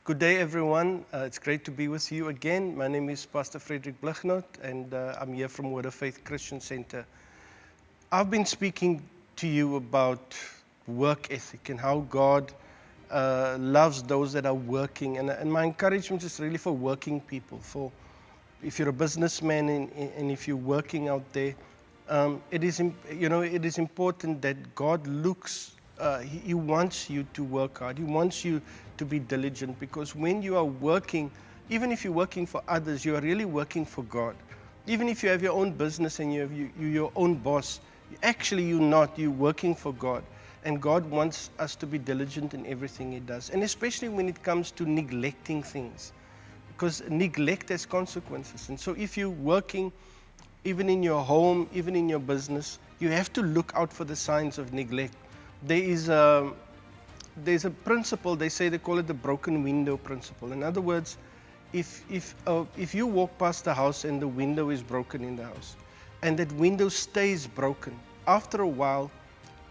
Good day, everyone. It's great to be with you again. My name is Pastor Frederick Blichnout, and I'm here from Word of Faith Christian Center. I've been speaking to you about work ethic and how God loves those that are working. And my encouragement is really for working people. For if you're a businessman and if you're working out there, it is important that God looks. He wants you to work hard. He wants you to be diligent, because when you are working, even if you're working for others, you are really working for God. Even if you have your own business and you're your own boss, actually you're not. You're working for God. And God wants us to be diligent in everything He does. And especially when it comes to neglecting things, because neglect has consequences. And so if you're working, even in your home, even in your business, you have to look out for the signs of neglect. There's a principle, they call it the broken window principle. In other words, if you walk past the house and the window is broken in the house, and that window stays broken, after a while,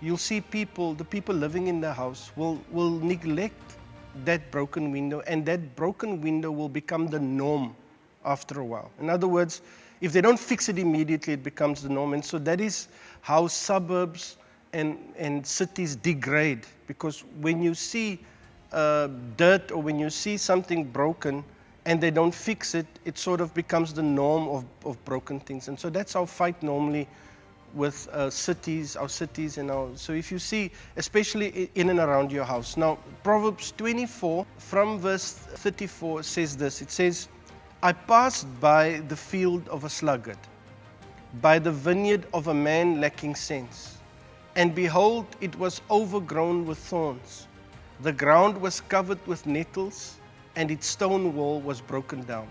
you'll see the people living in the house will neglect that broken window, and that broken window will become the norm after a while. In other words, if they don't fix it immediately, it becomes the norm. And so that is how suburbs and cities degrade, because when you see dirt, or when you see something broken and they don't fix it, it sort of becomes the norm of broken things. And so that's our fight normally with our cities. So if you see, especially in and around your house. Now, Proverbs 24 from verse 34 says this. It says, I passed by the field of a sluggard, by the vineyard of a man lacking sense. And behold, it was overgrown with thorns. The ground was covered with nettles, and its stone wall was broken down.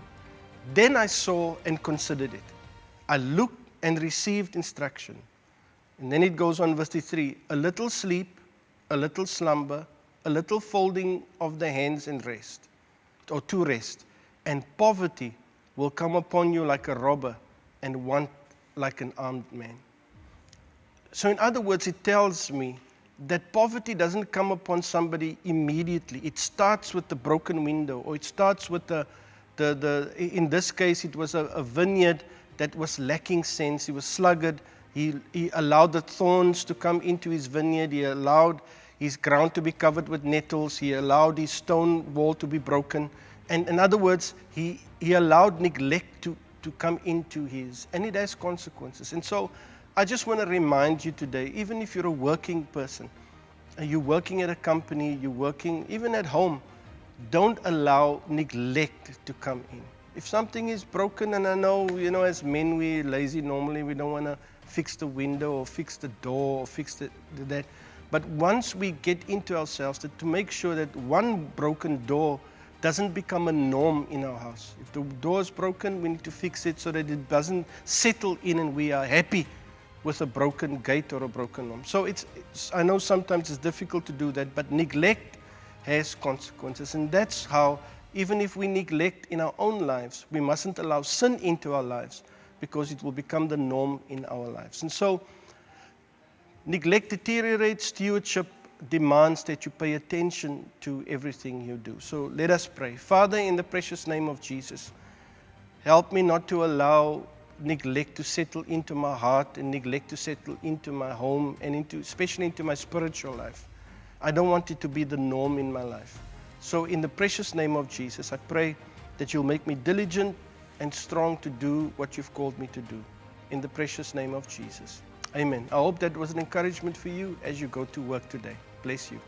Then I saw and considered it. I looked and received instruction. And then it goes on, verse 3, a little sleep, a little slumber, a little folding of the hands and rest, or to rest. And poverty will come upon you like a robber, and want like an armed man. So in other words, it tells me that poverty doesn't come upon somebody immediately. It starts with the broken window, or it starts with in this case, it was a vineyard that was lacking sense. He was sluggard. He allowed the thorns to come into his vineyard. He allowed his ground to be covered with nettles. He allowed his stone wall to be broken. And in other words, he allowed neglect to come into his, and it has consequences. And so I just want to remind you today, even if you're a working person, and you're working at a company, you're working even at home, don't allow neglect to come in. If something is broken, and I know, as men, we're lazy normally, we don't want to fix the window or fix the door or fix that. But once we get into ourselves, to make sure that one broken door doesn't become a norm in our house. If the door is broken, we need to fix it so that it doesn't settle in and we are happy with a broken gate or a broken norm. So I know sometimes it's difficult to do that, but neglect has consequences. And that's how, even if we neglect in our own lives, we mustn't allow sin into our lives, because it will become the norm in our lives. And so neglect deteriorates. Stewardship demands that you pay attention to everything you do. So let us pray. Father, in the precious name of Jesus, help me not to allow neglect to settle into my heart, and neglect to settle into my home, and especially into my spiritual life. I don't want it to be the norm in my life. So in the precious name of Jesus, I pray that you'll make me diligent and strong to do what you've called me to do. In the precious name of Jesus. Amen. I hope that was an encouragement for you as you go to work today. Bless you.